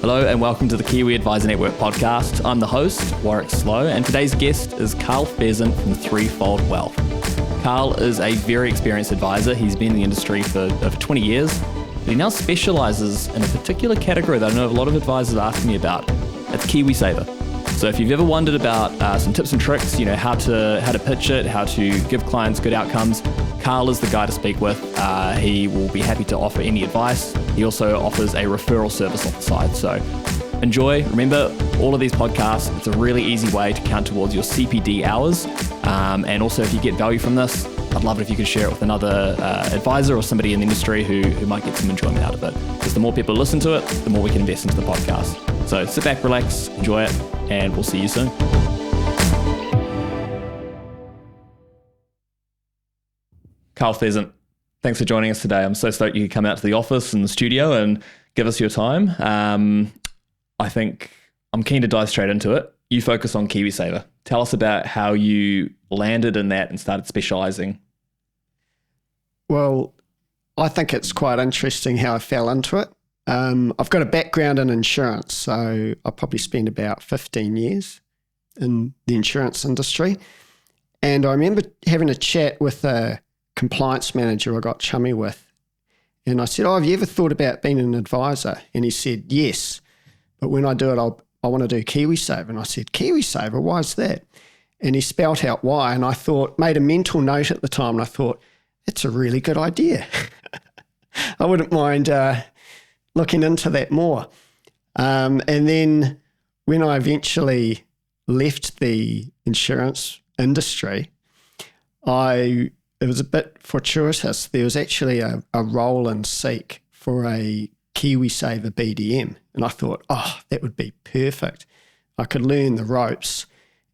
Hello and welcome to the Kiwi Advisor Network podcast. I'm the host, Warwick Slow, and today's guest is Pheasant from Threefold Wealth. Carl is a very experienced advisor. He's been in the industry for over 20 years, but he now specialises in a particular category that I know a lot of advisors ask me about. It's KiwiSaver. So if you've ever wondered about some tips and tricks, how to pitch it, how to give clients good outcomes, Carl is the guy to speak with. He will be happy to offer any advice. He also offers a referral service on the side. So enjoy. Remember, all of these podcasts, it's a really easy way to count towards your CPD hours. And also, if you get value from this, I'd love it if you could share it with another advisor or somebody in the industry who might get some enjoyment out of it. Because the more people listen to it, the more we can invest into the podcast. So sit back, relax, enjoy it, and we'll see you soon. Pheasant, thanks for joining us today. I'm so stoked you could come out to the office and the studio and give us your time. I think I'm keen to dive straight into it. You focus on KiwiSaver. Tell us about how you landed in that and started specialising. Well, I think it's quite interesting how I fell into it. I've got a background in insurance, so I probably spent about 15 years in the insurance industry. And I remember having a chat with a compliance manager I got chummy with. And I said, have you ever thought about being an advisor? And he said, yes. But when I do it, I want to do KiwiSaver. And I said, KiwiSaver, why is that? And he spelt out why. And I made a mental note at the time. And I thought, it's a really good idea. I wouldn't mind looking into that more. And then when I eventually left the insurance industry, it was a bit fortuitous. There was actually a role in Seek for a KiwiSaver BDM. And I thought, that would be perfect. I could learn the ropes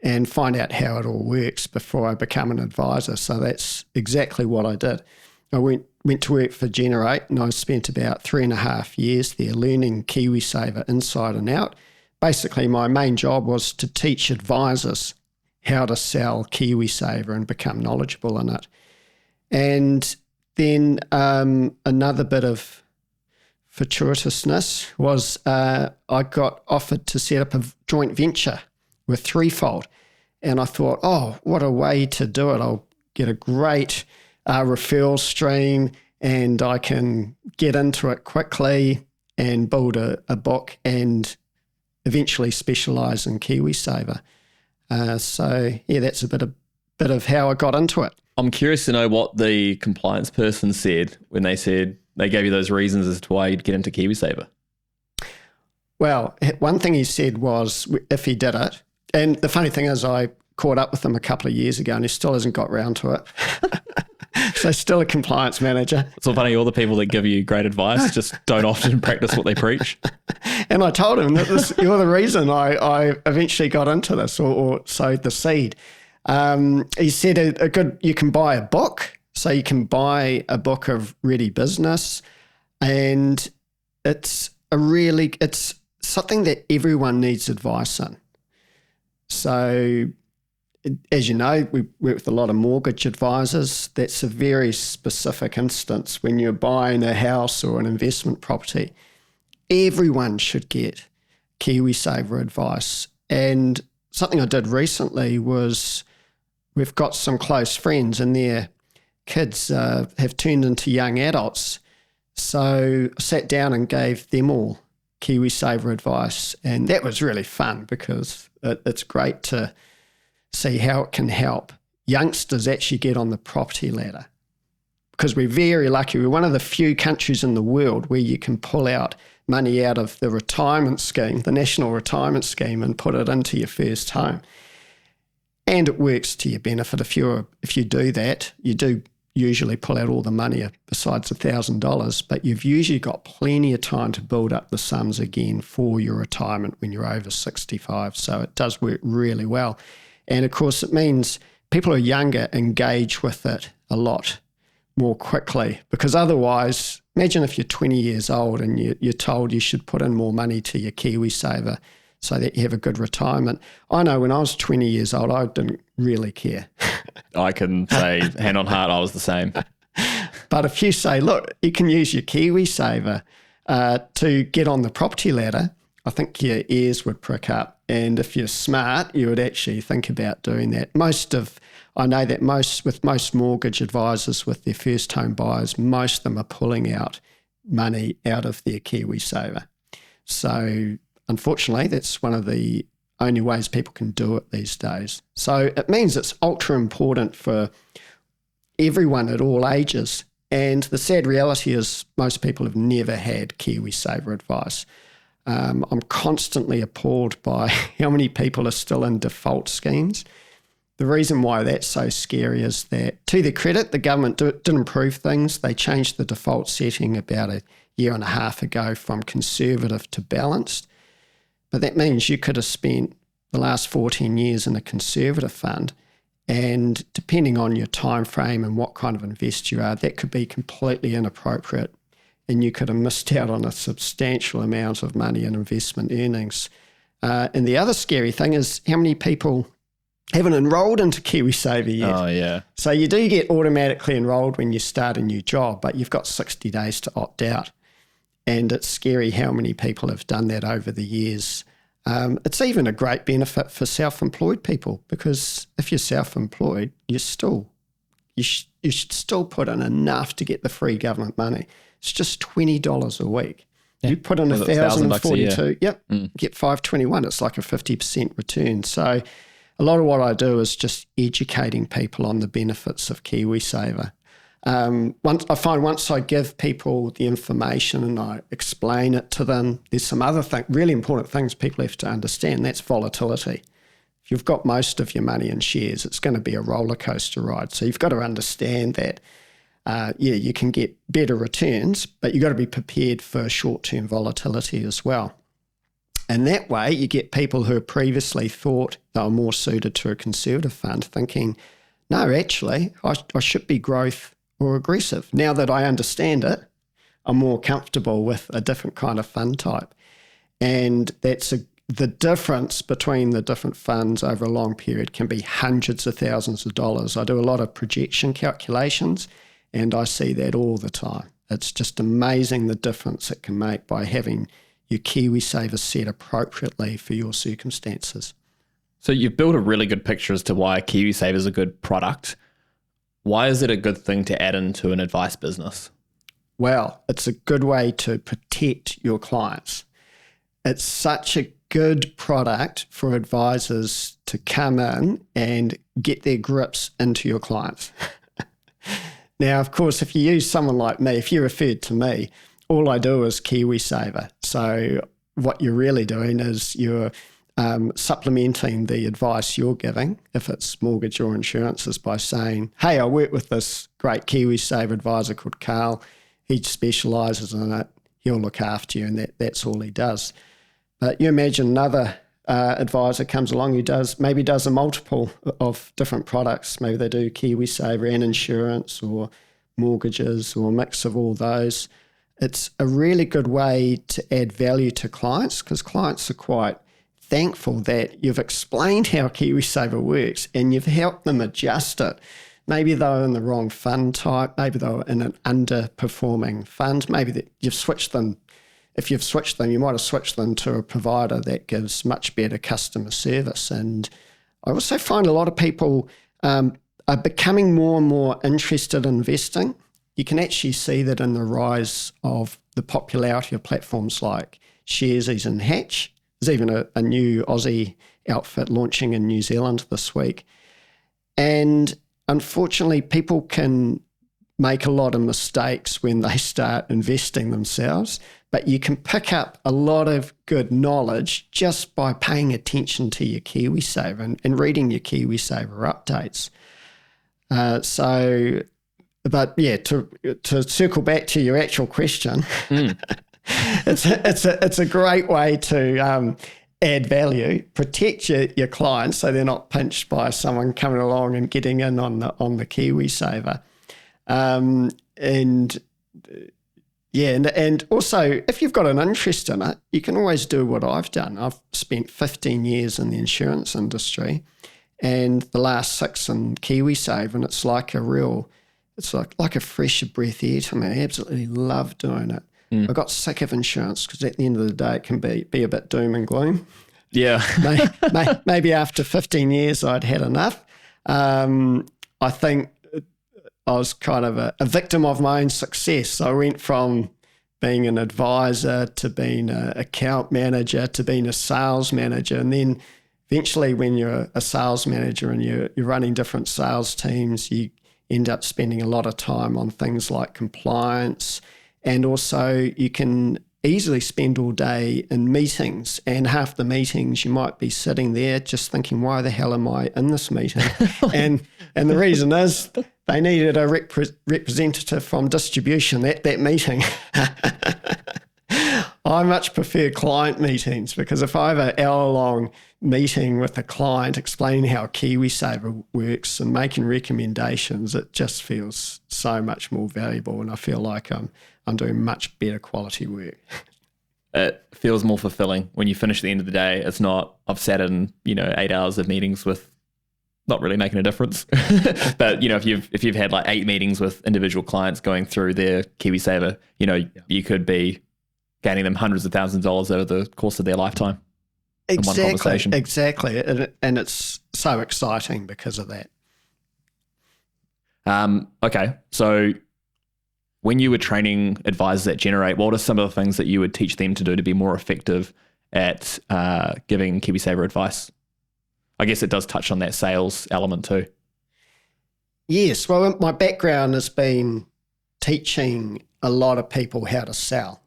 and find out how it all works before I become an advisor. So that's exactly what I did. I went to work for Generate, and I spent about 3.5 years there learning KiwiSaver inside and out. Basically, my main job was to teach advisors how to sell KiwiSaver and become knowledgeable in it. And then another bit of fortuitousness was I got offered to set up a joint venture with Threefold. And I thought, what a way to do it. I'll get a great referral stream and I can get into it quickly and build a book and eventually specialise in KiwiSaver. So that's a bit of how I got into it. I'm curious to know what the compliance person said when they gave you those reasons as to why you'd get into KiwiSaver. Well, one thing he said was if he did it, and the funny thing is I caught up with him a couple of years ago and he still hasn't got round to it. So still a compliance manager. It's so funny, all the people that give you great advice just don't often practice what they preach. And I told him that you're the reason I eventually got into this or sowed the seed. He said you can buy a book. So you can buy a book of Ready Business, and it's something that everyone needs advice in. So as you know, we work with a lot of mortgage advisors. That's a very specific instance when you're buying a house or an investment property. Everyone should get KiwiSaver advice. And something I did recently was we've got some close friends and their kids have turned into young adults. So I sat down and gave them all KiwiSaver advice. And that was really fun because it's great to see how it can help youngsters actually get on the property ladder. Because we're very lucky. We're one of the few countries in the world where you can pull out money out of the retirement scheme, the National Retirement Scheme, and put it into your first home. And it works to your benefit. If you do that, you do usually pull out all the money besides $1,000, but you've usually got plenty of time to build up the sums again for your retirement when you're over 65. So it does work really well. And of course, it means people who are younger engage with it a lot more quickly, because otherwise, imagine if you're 20 years old and you're told you should put in more money to your KiwiSaver so that you have a good retirement. I know when I was 20 years old, I didn't really care. I can say, hand on heart, I was the same. But if you say, look, you can use your KiwiSaver to get on the property ladder, I think your ears would prick up. And if you're smart, you would actually think about doing that. I know that with most mortgage advisors with their first home buyers, most of them are pulling out money out of their KiwiSaver. So unfortunately, that's one of the only ways people can do it these days. So it means it's ultra important for everyone at all ages. And the sad reality is most people have never had KiwiSaver advice. I'm constantly appalled by how many people are still in default schemes. The reason why that's so scary is that, to their credit, the government did improve things. They changed the default setting about a year and a half ago from conservative to balanced. But that means you could have spent the last 14 years in a conservative fund, and depending on your time frame and what kind of investor you are, that could be completely inappropriate, and you could have missed out on a substantial amount of money in investment earnings. And the other scary thing is how many people haven't enrolled into KiwiSaver yet. Oh, yeah. So you do get automatically enrolled when you start a new job, but you've got 60 days to opt out. And it's scary how many people have done that over the years. It's even a great benefit for self-employed people, because if you're self-employed, you should still put in enough to get the free government money. It's just $20 a week. Yeah. You put in $1,042, get $521. It's like a 50% return. So a lot of what I do is just educating people on the benefits of KiwiSaver. Once I give people the information and I explain it to them, there's some other really important things people have to understand. That's volatility. If you've got most of your money in shares, it's going to be a roller coaster ride. So you've got to understand that, you can get better returns, but you've got to be prepared for short-term volatility as well. And that way you get people who previously thought they were more suited to a conservative fund thinking, no, actually, I should be growth or aggressive. Now that I understand it, I'm more comfortable with a different kind of fund type. And that's the difference between the different funds over a long period can be hundreds of thousands of dollars. I do a lot of projection calculations, and I see that all the time. It's just amazing the difference it can make by having your KiwiSaver set appropriately for your circumstances. So you've built a really good picture as to why KiwiSaver is a good product. Why is it a good thing to add into an advice business? Well, it's a good way to protect your clients. It's such a good product for advisors to come in and get their grips into your clients. Now, of course, if you use someone like me, if you referred to me, all I do is KiwiSaver. So what you're really doing is you're supplementing the advice you're giving, if it's mortgage or insurance, is by saying, hey, I work with this great KiwiSaver advisor called Carl. He specialises in it. He'll look after you, and that's all he does. But you imagine another advisor comes along who does a multiple of different products. Maybe they do KiwiSaver and insurance or mortgages or a mix of all those. It's a really good way to add value to clients, because clients are quite thankful that you've explained how KiwiSaver works and you've helped them adjust it. Maybe they were in the wrong fund type. Maybe they were in an underperforming fund. Maybe that you've switched them. If you've switched them, you might have switched them to a provider that gives much better customer service. And I also find a lot of people are becoming more and more interested in investing. You can actually see that in the rise of the popularity of platforms like Sharesies and Hatch. There's even a new Aussie outfit launching in New Zealand this week. And unfortunately, people can make a lot of mistakes when they start investing themselves, but you can pick up a lot of good knowledge just by paying attention to your KiwiSaver and reading your KiwiSaver updates. But yeah, to circle back to your actual question, it's a great way to add value, protect your clients so they're not pinched by someone coming along and getting in on the KiwiSaver. And also, if you've got an interest in it, you can always do what I've done. I've spent 15 years in the insurance industry and the last 6 in KiwiSaver, and it's like a fresh breath of air to me. I absolutely love doing it. I got sick of insurance because at the end of the day, it can be a bit doom and gloom. Yeah. Maybe after 15 years, I'd had enough. I think I was kind of a victim of my own success. So I went from being an advisor to being an account manager to being a sales manager. And then eventually when you're a sales manager and you're running different sales teams, you end up spending a lot of time on things like compliance. And also you can easily spend all day in meetings, and half the meetings you might be sitting there just thinking, why the hell am I in this meeting? and the reason is they needed a representative from distribution at that meeting. I much prefer client meetings, because if I have an hour-long meeting with a client explaining how KiwiSaver works and making recommendations, it just feels so much more valuable, and I feel like I'm doing much better quality work. It feels more fulfilling when you finish at the end of the day. It's not, I've sat in, 8 hours of meetings with not really making a difference. But, if you've had like 8 meetings with individual clients going through their KiwiSaver, you could be gaining them hundreds of thousands of dollars over the course of their lifetime. Exactly. And it's so exciting because of that. Okay. So when you were training advisors at Generate, what are some of the things that you would teach them to do to be more effective at giving KiwiSaver advice? I guess it does touch on that sales element too. Yes. Well, my background has been teaching a lot of people how to sell.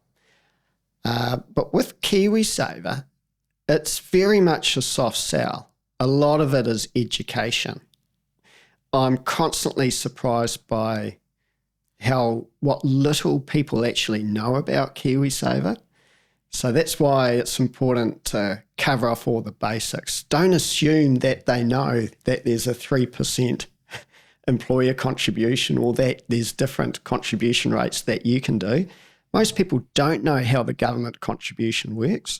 But with KiwiSaver, it's very much a soft sell. A lot of it is education. I'm constantly surprised by what little people actually know about KiwiSaver. So that's why it's important to cover off all the basics. Don't assume that they know that there's a 3% employer contribution or that there's different contribution rates that you can do. Most people don't know how the government contribution works.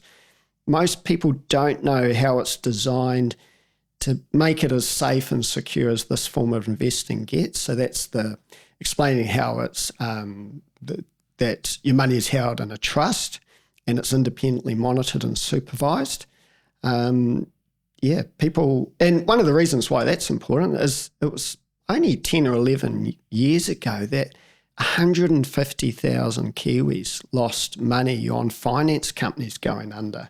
Most people don't know how it's designed to make it as safe and secure as this form of investing gets. So that's explaining how it's that your money is held in a trust and it's independently monitored and supervised. People, and one of the reasons why that's important is it was only 10 or 11 years ago that 150,000 Kiwis lost money on finance companies going under.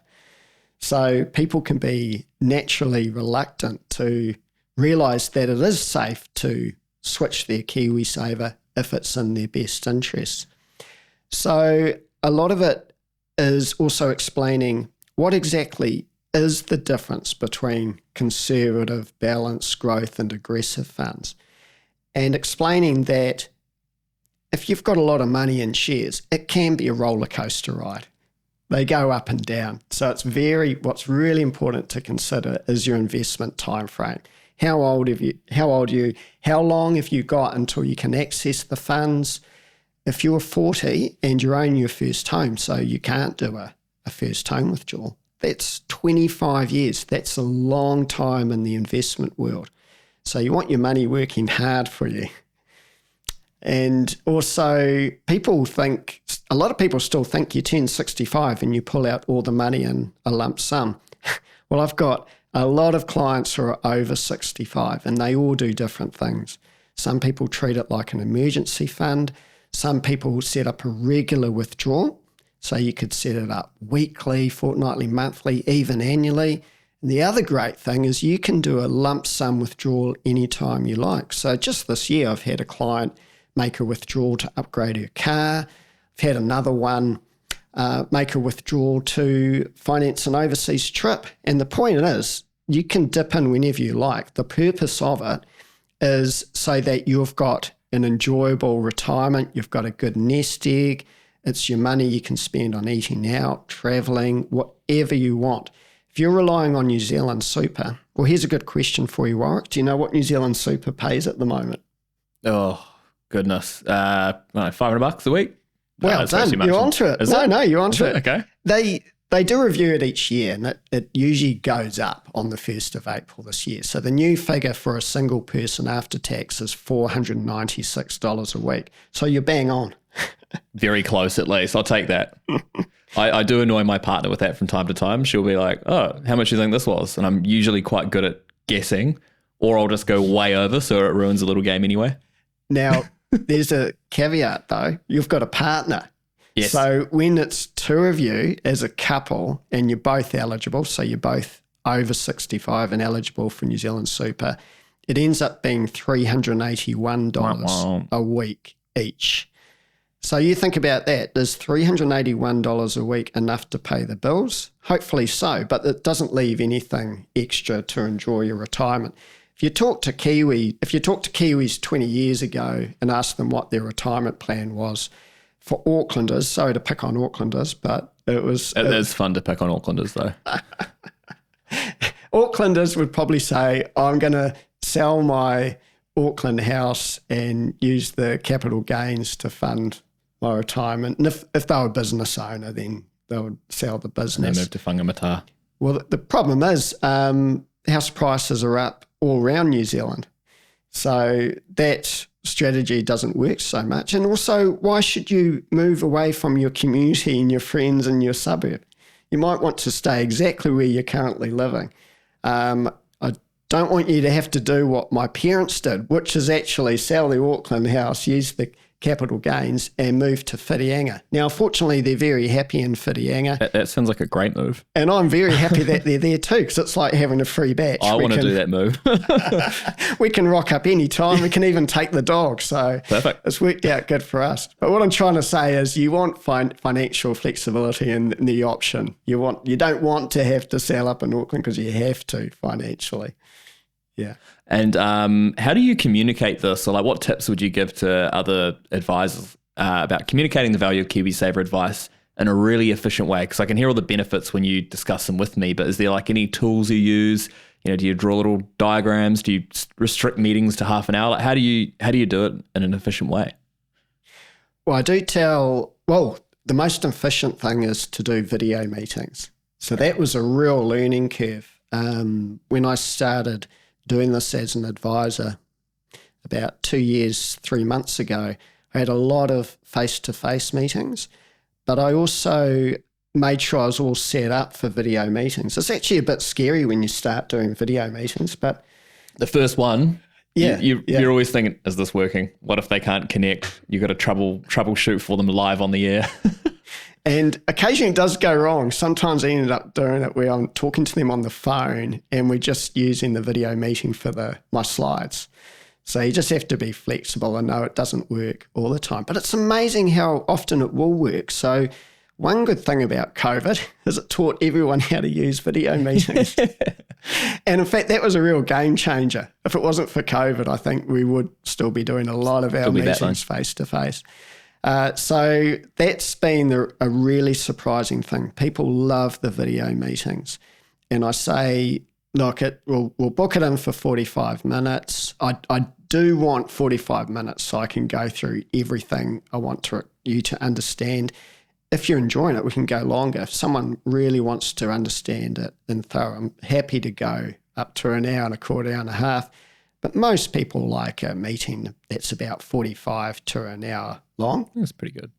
So people can be naturally reluctant to realise that it is safe to switch their KiwiSaver if it's in their best interest. So a lot of it is also explaining what exactly is the difference between conservative, balanced growth and aggressive funds, and explaining that if you've got a lot of money in shares, it can be a roller coaster ride. They go up and down. So what's really important to consider is your investment time frame. How old are you? How long have you got until you can access the funds? If you're 40 and you're owning your first home, so you can't do a first home withdrawal, that's 25 years. That's a long time in the investment world. So you want your money working hard for you. And also a lot of people still think you turn 65 and you pull out all the money in a lump sum. Well, I've got a lot of clients who are over 65 and they all do different things. Some people treat it like an emergency fund. Some people set up a regular withdrawal. So you could set it up weekly, fortnightly, monthly, even annually. And the other great thing is you can do a lump sum withdrawal anytime you like. So just this year, I've had a client make a withdrawal to upgrade her car. I've had another one make a withdrawal to finance an overseas trip. And the point is, you can dip in whenever you like. The purpose of it is so that you've got an enjoyable retirement, you've got a good nest egg, it's your money you can spend on eating out, travelling, whatever you want. If you're relying on New Zealand Super, well, here's a good question for you, Warwick. Do you know what New Zealand Super pays at the moment? Oh, goodness. $500 a week? Well done. You're onto it. No, you're onto it. Okay. They do review it each year, and it usually goes up on the 1st of April this year. So the new figure for a single person after tax is $496 a week. So you're bang on. Very close, at least. I'll take that. I do annoy my partner with that from time to time. She'll be like, oh, how much do you think this was? And I'm usually quite good at guessing, or I'll just go way over so it ruins a little game anyway. Now, there's a caveat though. You've got a partner. Yes. So when it's two of you as a couple and you're both eligible, so you're both over 65 and eligible for New Zealand Super, it ends up being $381 a week each. So you think about that. Is $381 a week enough to pay the bills? Hopefully so, but it doesn't leave anything extra to enjoy your retirement. If you talk to Kiwis 20 years ago and ask them what their retirement plan was for Aucklanders, sorry to pick on Aucklanders, but it is fun to pick on Aucklanders though. Aucklanders would probably say, I'm going to sell my Auckland house and use the capital gains to fund my retirement. And if they were a business owner, then they would sell the business. And they move to Whangamata. Well, the problem is house prices are up all around New Zealand. So that strategy doesn't work so much. And also, why should you move away from your community and your friends and your suburb? You might want to stay exactly where you're currently living. I don't want you to have to do what my parents did, which is actually sell their Auckland house, use the capital gains and move to Whitianga. Now, fortunately, they're very happy in Whitianga. That sounds like a great move. And I'm very happy that they're there too, because it's like having a free batch. I want to do that move. We can rock up any time. We can even take the dog. So perfect. It's worked out good for us. But what I'm trying to say is you want financial flexibility in the option. You don't want to have to sell up in Auckland because you have to financially. Yeah. And how do you communicate this? Or like, what tips would you give to other advisors about communicating the value of KiwiSaver advice in a really efficient way? Because I can hear all the benefits when you discuss them with me, but is there like any tools you use? You know, do you draw little diagrams? Do you restrict meetings to half an hour? Like, how do you do it in an efficient way? Well, the most efficient thing is to do video meetings. So that was a real learning curve. When I started doing this as an advisor about 2 years, 3 months ago, I had a lot of face-to-face meetings, but I also made sure I was all set up for video meetings. It's actually a bit scary when you start doing video meetings, but the first one, yeah, you're always thinking, is this working? What if they can't connect? You've got to troubleshoot for them live on the air. And occasionally it does go wrong. Sometimes I ended up doing it where I'm talking to them on the phone and we're just using the video meeting for my slides. So you just have to be flexible and know it doesn't work all the time. But it's amazing how often it will work. So one good thing about COVID is it taught everyone how to use video meetings. And in fact, that was a real game changer. If it wasn't for COVID, I think we would still be doing a lot of our meetings face to face. So that's been a really surprising thing. People love the video meetings. And I say, look, we'll book it in for 45 minutes. I do want 45 minutes so I can go through everything I want you to understand. If you're enjoying it, we can go longer. If someone really wants to understand it in thorough, I'm happy to go up to an hour and a quarter, hour and a half. But most people like a meeting that's about 45 to an hour long. That's pretty good.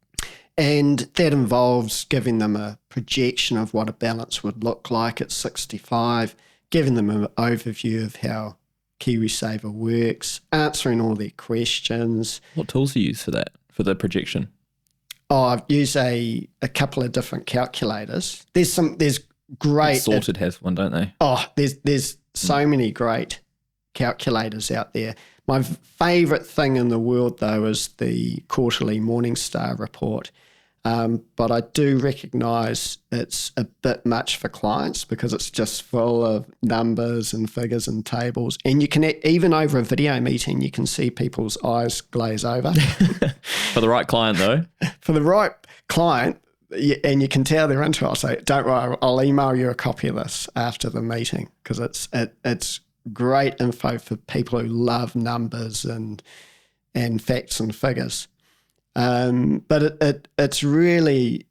And that involves giving them a projection of what a balance would look like at 65, giving them an overview of how KiwiSaver works, answering all their questions. What tools do you use for that, for the projection? Oh, I've used a couple of different calculators. There's great... Sorted has one, don't they? Oh, there's so many great calculators out there. My favourite thing in the world, though, is the quarterly Morningstar report. But I do recognise it's a bit much for clients because it's just full of numbers and figures and tables. And you can, even over a video meeting, you can see people's eyes glaze over. For the right client, though. For the right client, and you can tell they're into it, I'll say, don't worry, I'll email you a copy of this after the meeting because it's great info for people who love numbers and facts and figures. But it's really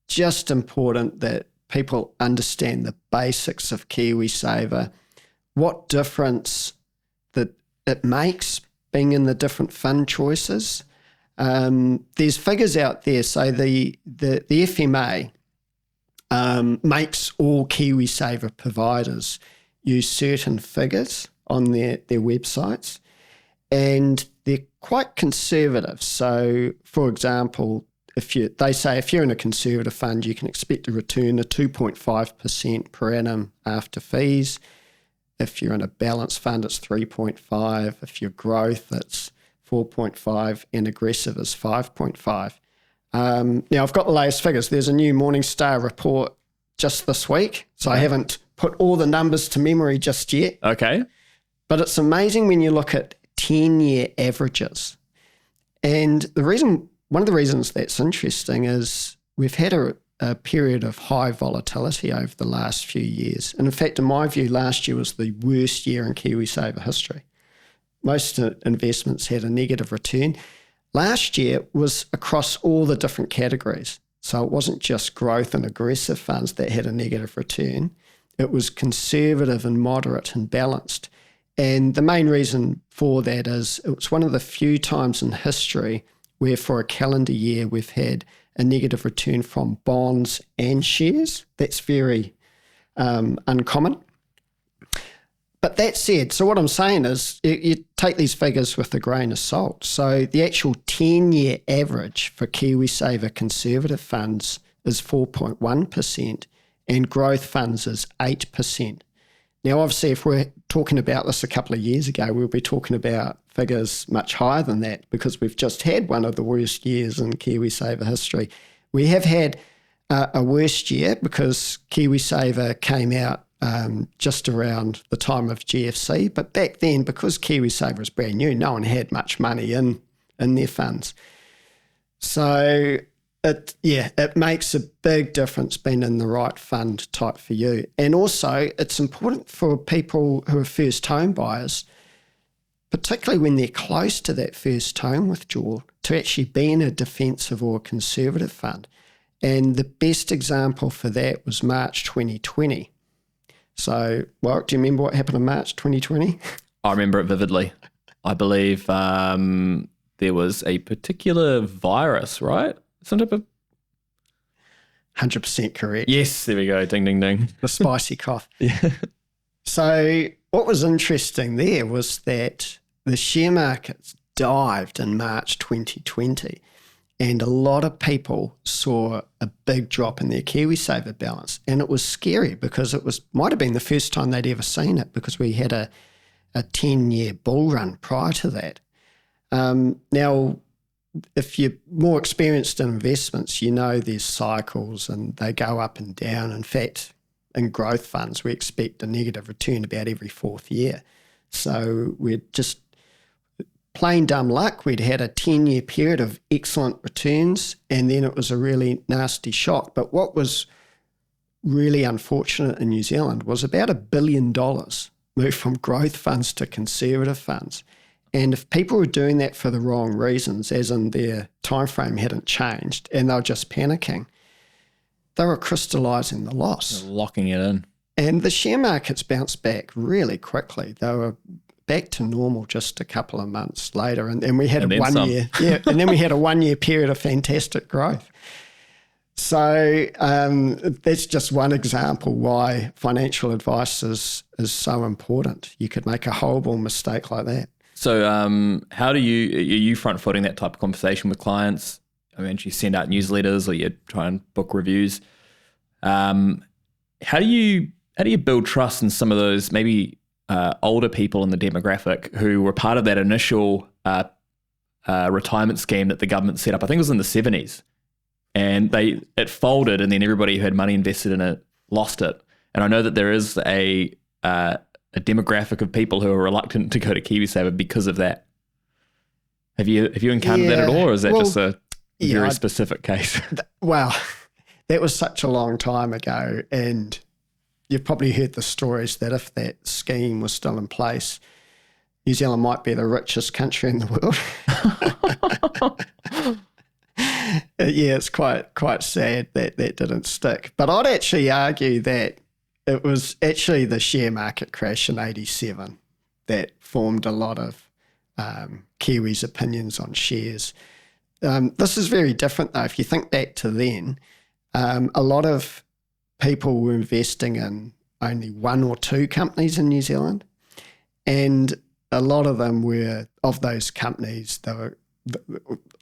just important that people understand the basics of KiwiSaver, what difference that it makes being in the different fund choices. There's figures out there. So the FMA makes all KiwiSaver providers use certain figures on their websites, and they're quite conservative. So, for example, they say if you're in a conservative fund, you can expect a return of 2.5% per annum after fees. If you're in a balanced fund, it's 3.5. If you're growth, it's 4.5, and aggressive is 5.5. Now, I've got the latest figures. There's a new Morningstar report just this week, so I haven't put all the numbers to memory just yet. Okay. But it's amazing when you look at 10-year averages. And one of the reasons that's interesting is we've had a period of high volatility over the last few years. And in fact, in my view, last year was the worst year in KiwiSaver history. Most investments had a negative return. Last year was across all the different categories. So it wasn't just growth and aggressive funds that had a negative return. It was conservative and moderate and balanced. And the main reason for that is it was one of the few times in history where for a calendar year we've had a negative return from bonds and shares. That's very uncommon. But that said, so what I'm saying is you take these figures with a grain of salt. So the actual 10-year average for KiwiSaver conservative funds is 4.1% and growth funds is 8%. Now, obviously, if we're talking about this a couple of years ago, we'll be talking about figures much higher than that because we've just had one of the worst years in KiwiSaver history. We have had a worst year because KiwiSaver came out just around the time of GFC. But back then, because KiwiSaver was brand new, no one had much money in their funds. So it makes a big difference being in the right fund type for you. And also, it's important for people who are first home buyers, particularly when they're close to that first home withdrawal, to actually be in a defensive or conservative fund. And the best example for that was March 2020. So, Warwick, do you remember what happened in March 2020? I remember it vividly. I believe there was a particular virus, right? Some type of... 100% correct. Yes, there we go. Ding, ding, ding. The spicy cough. Yeah. So what was interesting there was that the share markets dived in March 2020 and a lot of people saw a big drop in their KiwiSaver balance. And it was scary because might have been the first time they'd ever seen it because we had a 10-year bull run prior to that. Now, if you're more experienced in investments, you know there's cycles and they go up and down. In fact, in growth funds, we expect a negative return about every fourth year. So we're just plain dumb luck. We'd had a 10-year period of excellent returns and then it was a really nasty shock. But what was really unfortunate in New Zealand was about $1 billion moved from growth funds to conservative funds. And if people were doing that for the wrong reasons, as in their time frame hadn't changed and they were just panicking, they were crystallising the loss. They're locking it in. And the share markets bounced back really quickly. They were back to normal just a couple of months later. And we had a 1 year. Yeah, and then we had a 1 year period of fantastic growth. So that's just one example why financial advice is so important. You could make a horrible mistake like that. So how are you front-footing that type of conversation with clients? I mean, you send out newsletters or you try and book reviews. How do you build trust in some of those maybe older people in the demographic who were part of that initial retirement scheme that the government set up? I think it was in the 70s. And it folded and then everybody who had money invested in it lost it. And I know that there is a demographic of people who are reluctant to go to KiwiSaver because of that. Have you encountered that at all, or is that just a very specific case? Well, that was such a long time ago, and you've probably heard the stories that if that scheme was still in place, New Zealand might be the richest country in the world. Yeah, it's quite sad that didn't stick. But I'd actually argue that it was actually the share market crash in 87 that formed a lot of Kiwis' opinions on shares. This is very different though. If you think back to then, a lot of people were investing in only one or two companies in New Zealand, and a lot of them were, of those companies, they were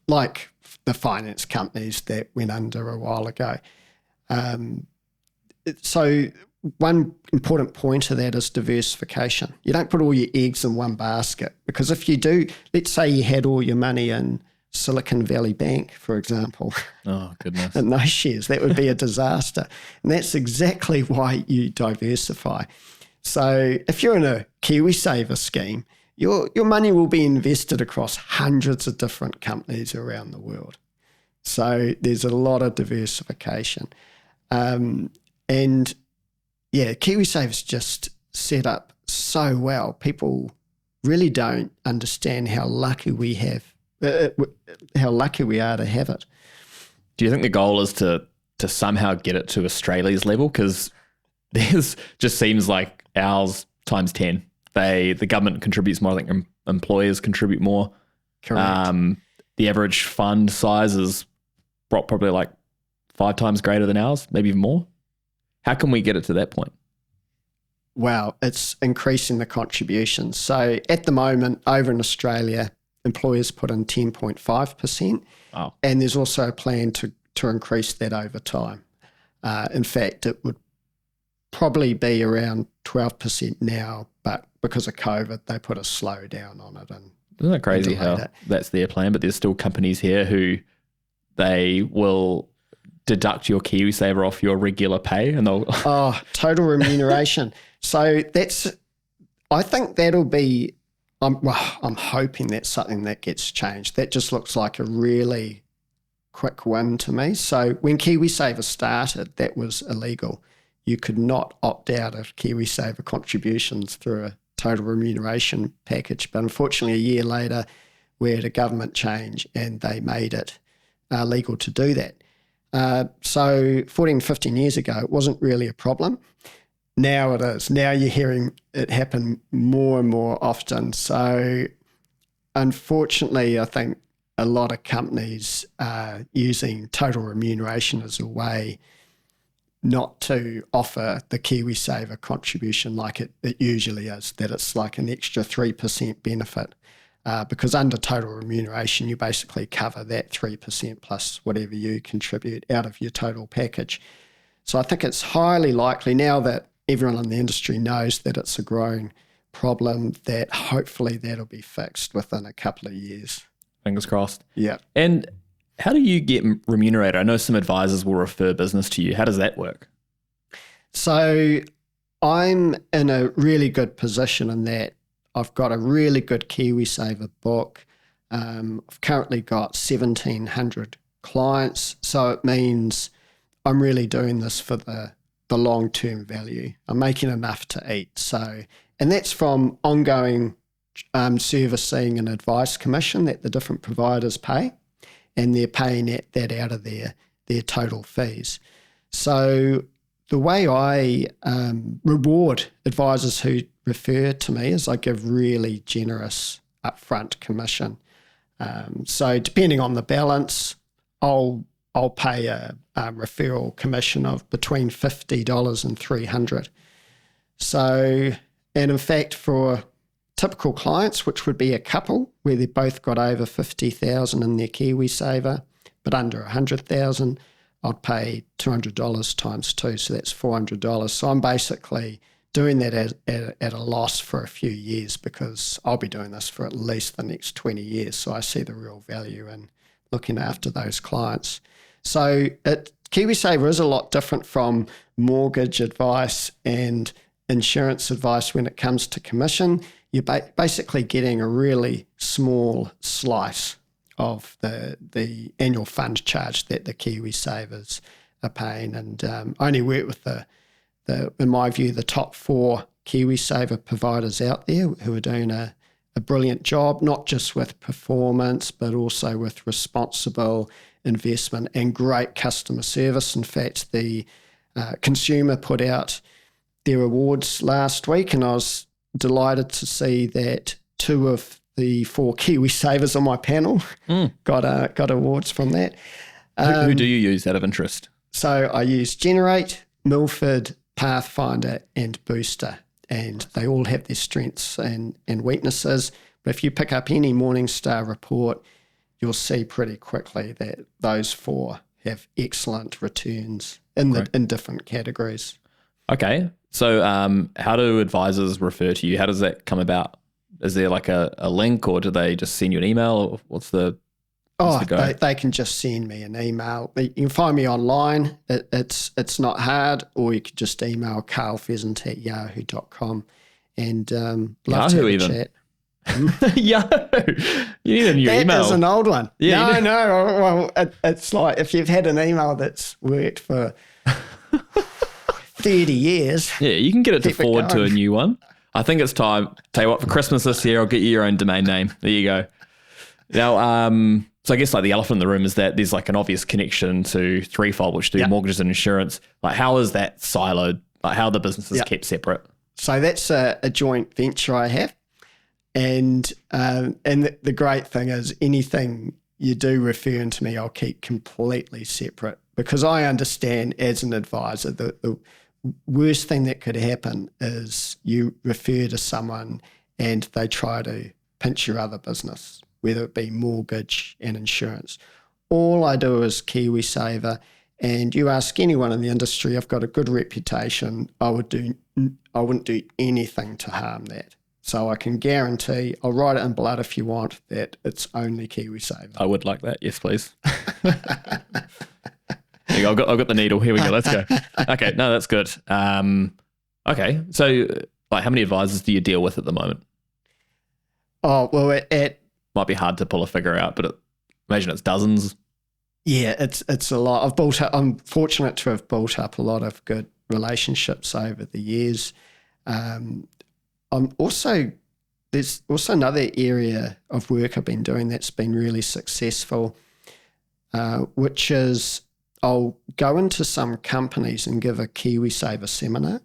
like the finance companies that went under a while ago. So one important point of that is diversification. You don't put all your eggs in one basket, because if you do, let's say you had all your money in Silicon Valley Bank, for example. Oh, goodness. And those shares, that would be a disaster. And that's exactly why you diversify. So if you're in a KiwiSaver scheme, your money will be invested across hundreds of different companies around the world. So there's a lot of diversification. And yeah, KiwiSaver's just set up so well. People really don't understand how lucky we have, how lucky we are to have it. Do you think the goal is to somehow get it to Australia's level? Because theirs just seems like ours times 10. The government contributes more. I think employers contribute more. Correct. The average fund size is probably like 5 times greater than ours, maybe even more. How can we get it to that point? Well, it's increasing the contributions. So at the moment, over in Australia, employers put in 10.5%. Oh. And there's also a plan to increase that over time. In fact, it would probably be around 12% now, but because of COVID, they put a slow down on it. And isn't it crazy how that's their plan? But there's still companies here who they will deduct your KiwiSaver off your regular pay, and they'll total remuneration. So I think that'll be. I'm hoping that's something that gets changed. That just looks like a really quick win to me. So when KiwiSaver started, that was illegal. You could not opt out of KiwiSaver contributions through a total remuneration package. But unfortunately, a year later, we had a government change and they made it legal to do that. So 14, 15 years ago, it wasn't really a problem. Now it is. Now you're hearing it happen more and more often. So unfortunately, I think a lot of companies are using total remuneration as a way not to offer the KiwiSaver contribution like it usually is, that it's like an extra 3% benefit. Because under total remuneration, you basically cover that 3% plus whatever you contribute out of your total package. So I think it's highly likely now that everyone in the industry knows that it's a growing problem, that hopefully that'll be fixed within a couple of years. Fingers crossed. Yeah. And how do you get remunerated? I know some advisors will refer business to you. How does that work? So I'm in a really good position in that I've got a really good KiwiSaver book. I've currently got 1,700 clients. So it means I'm really doing this for the long-term value. I'm making enough to eat. So, and that's from ongoing servicing and advice commission that the different providers pay, and they're paying that out of their total fees. So the way I reward advisors who refer to me is I give really generous upfront commission. So depending on the balance, I'll pay a referral commission of between $50 and $300. So, and in fact, for typical clients, which would be a couple where they've both got over 50,000 in their KiwiSaver, but under 100,000, I'd pay $200 times 2, so that's $400. So I'm basically doing that at a loss for a few years, because I'll be doing this for at least the next 20 years. So I see the real value in looking after those clients. So KiwiSaver is a lot different from mortgage advice and insurance advice when it comes to commission. You're basically getting a really small slice of the annual fund charge that the KiwiSavers are paying. And I only work with in my view, the top 4 KiwiSaver providers out there who are doing a brilliant job, not just with performance, but also with responsible investment and great customer service. In fact, the consumer put out their awards last week, and I was delighted to see that 2 of the 4 KiwiSavers on my panel. Got awards from that. Who do you use out of interest? So I use Generate, Milford, Pathfinder, and Booster, and they all have their strengths and weaknesses. But if you pick up any Morningstar report, you'll see pretty quickly that those 4 have excellent returns in different categories. Okay. So how do advisors refer to you? How does that come about? Is there like a link, or do they just send you an email? Or what's the go? They can just send me an email. You can find me online. It's not hard, or you could just email carlpheasant@yahoo.com, and love to have a chat. Yahoo! You need a new email. That is an old one. Yeah, no. Well, it's like if you've had an email that's worked for 30 years. Yeah, you can get it to forward to a new one. I think it's time. Tell you what, for Christmas this year, I'll get you your own domain name. There you go. Now, so I guess like the elephant in the room is that there's like an obvious connection to Threefold, which do mortgages and insurance. Like, how is that siloed? Like, how are the businesses kept separate? So that's a joint venture I have. And the great thing is anything you do referring to me, I'll keep completely separate, because I understand as an advisor the worst thing that could happen is you refer to someone and they try to pinch your other business, whether it be mortgage and insurance. All I do is KiwiSaver, and you ask anyone in the industry, I've got a good reputation. I wouldn't do anything to harm that. So I can guarantee, I'll write it in blood if you want, that it's only KiwiSaver. I would like that. Yes, please. I've got the needle. Here we go. Let's go. Okay. No, that's good. Okay. So like, how many advisors do you deal with at the moment? Oh, well, might be hard to pull a figure out, but imagine it's dozens. Yeah, it's a lot. I'm fortunate to have built up a lot of good relationships over the years. There's also another area of work I've been doing that's been really successful, which is I'll go into some companies and give a KiwiSaver seminar.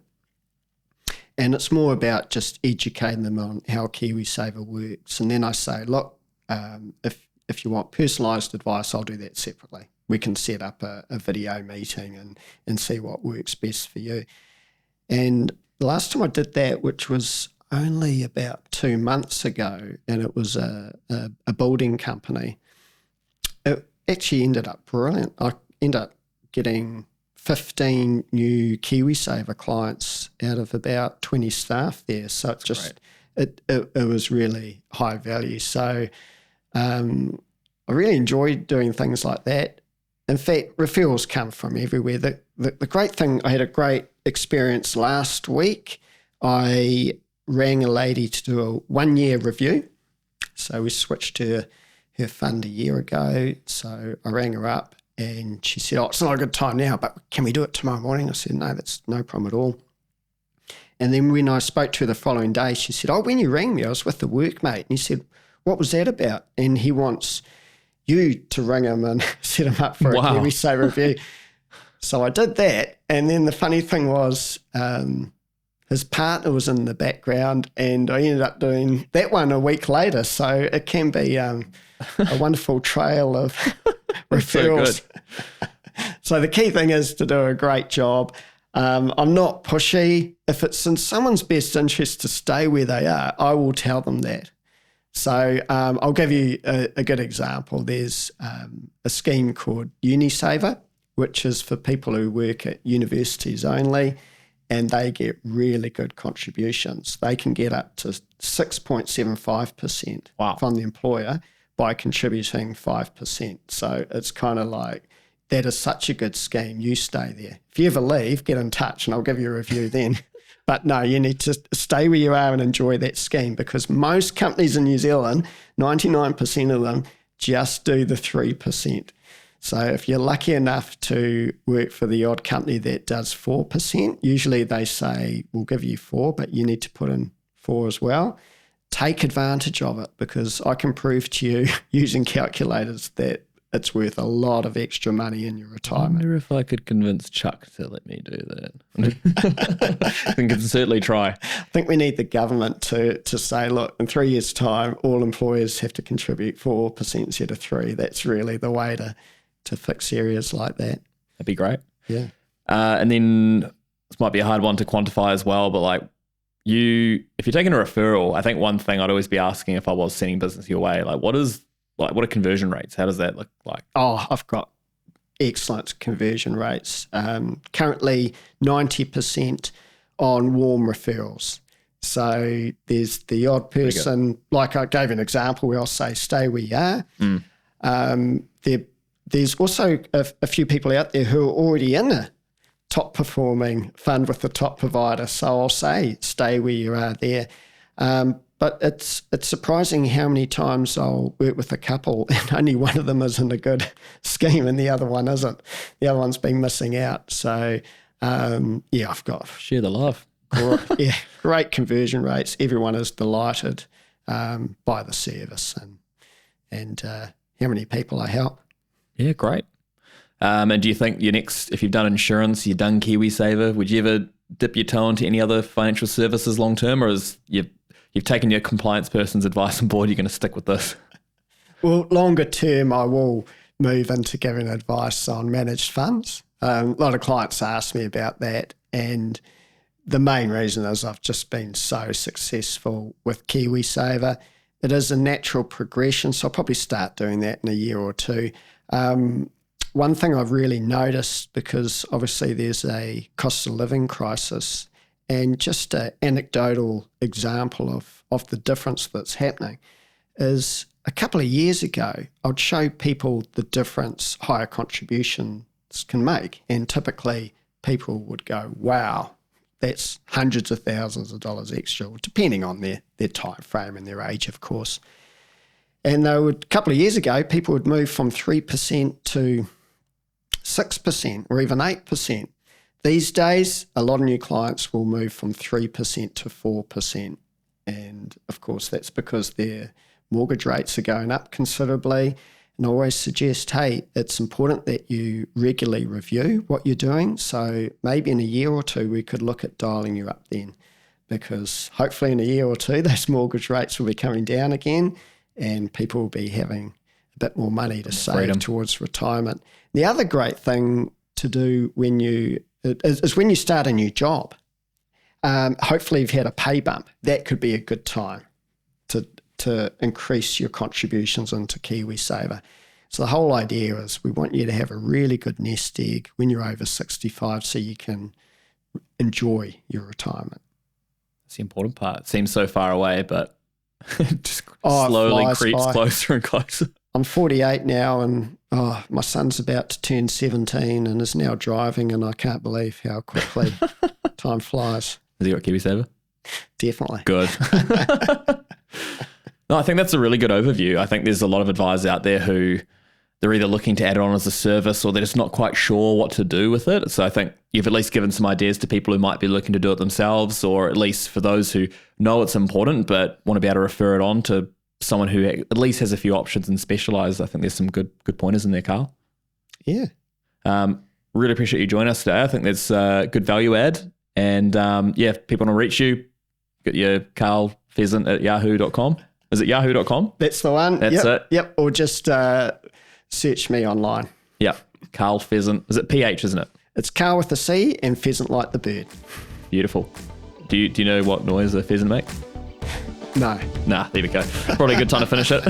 And it's more about just educating them on how KiwiSaver works. And then I say, look, if you want personalised advice, I'll do that separately. We can set up a video meeting and see what works best for you. And the last time I did that, which was only about 2 months ago, and it was a building company, it actually ended up brilliant. I ended up getting 15 new KiwiSaver clients out of about 20 staff there. So it just it was really high value. So I really enjoyed doing things like that. In fact, referrals come from everywhere. The great thing, I had a great experience last week. I rang a lady to do a 1-year review. So we switched her fund a year ago. So I rang her up and she said, it's not a good time now, but can we do it tomorrow morning? I said, no, that's no problem at all. And then when I spoke to her the following day, she said, when you rang me, I was with the workmate. And he said, what was that about? And he wants you to ring him and set him up for a KiwiSaver review. So I did that. And then the funny thing was his partner was in the background, and I ended up doing that one a week later. So it can be a wonderful trail of referrals. So the key thing is to do a great job. I'm not pushy. If it's in someone's best interest to stay where they are, I will tell them that. So I'll give you a good example. There's a scheme called UniSaver, which is for people who work at universities only, and they get really good contributions. They can get up to 6.75% from the employer by contributing 5%. So it's kind of like, that is such a good scheme. You stay there. If you ever leave, get in touch and I'll give you a review then. But no, you need to stay where you are and enjoy that scheme, because most companies in New Zealand, 99% of them just do the 3%. So if you're lucky enough to work for the odd company that does 4%, usually they say, we'll give you 4, but you need to put in 4 as well. Take advantage of it, because I can prove to you using calculators that it's worth a lot of extra money in your I retirement. wonder if I could convince Chuck to let me do that. I think I can certainly try. I think we need the government to say, look, in 3 years' time, all employers have to contribute 4% instead of 3%. That's really the way to fix areas like that. That'd be great. Yeah. And then this might be a hard one to quantify as well, but like if you're taking a referral, I think one thing I'd always be asking if I was sending business your way, what are conversion rates? How does that look like? Oh, I've got excellent conversion rates. Currently 90% on warm referrals. So there's the odd person, like I gave an example where I'll say, stay where you are. There's also a few people out there who are already in a top performing fund with the top provider. So I'll say, stay where you are there. But it's surprising how many times I'll work with a couple and only one of them is in a good scheme and the other one isn't. The other one's been missing out. So, I've got... Share the love. Great conversion rates. Everyone is delighted by the service and how many people I help. Yeah, great. And do you think if you've done insurance, you've done KiwiSaver, would you ever dip your toe into any other financial services long term, or is you've taken your compliance person's advice on board, you're going to stick with this? Well, longer term, I will move into giving advice on managed funds. A lot of clients ask me about that, and the main reason is I've just been so successful with KiwiSaver. It is a natural progression, so I'll probably start doing that in a year or two. One thing I've really noticed, because obviously there's a cost of living crisis, and just an anecdotal example of the difference that's happening is a couple of years ago, I'd show people the difference higher contributions can make. And typically people would go, wow, that's hundreds of thousands of dollars extra, depending on their time frame and their age, of course. And a couple of years ago, people would move from 3% to 6% or even 8%. These days, a lot of new clients will move from 3% to 4%. And of course, that's because their mortgage rates are going up considerably. And I always suggest, hey, it's important that you regularly review what you're doing. So maybe in a year or two, we could look at dialing you up then, because hopefully in a year or two, those mortgage rates will be coming down again and people will be having a bit more money to save towards retirement. The other great thing to do when you start a new job. Hopefully you've had a pay bump. That could be a good time to increase your contributions into KiwiSaver. So the whole idea is we want you to have a really good nest egg when you're over 65 so you can enjoy your retirement. That's the important part. It seems so far away, but just slowly creeps closer and closer. I'm 48 now and my son's about to turn 17 and is now driving, and I can't believe how quickly time flies. Has he got KiwiSaver? Definitely. Good. No, I think that's a really good overview. I think there's a lot of advisors out there who they're either looking to add it on as a service or they're just not quite sure what to do with it. So I think you've at least given some ideas to people who might be looking to do it themselves, or at least for those who know it's important but want to be able to refer it on to someone who at least has a few options and specialise. I think there's some good pointers in there, Carl. Yeah. Really appreciate you joining us today. I think there's good value add. And if people want to reach you, get your Carl Pheasant at yahoo.com. Is it yahoo.com? That's the one. That's it. Yep. Or just search me online. Yep. Carl Pheasant. Is it PH, isn't it? It's Carl with a C and Pheasant like the bird. Beautiful. Do you know what noise a pheasant makes? No. Nah, there we go. Probably a good time to finish it.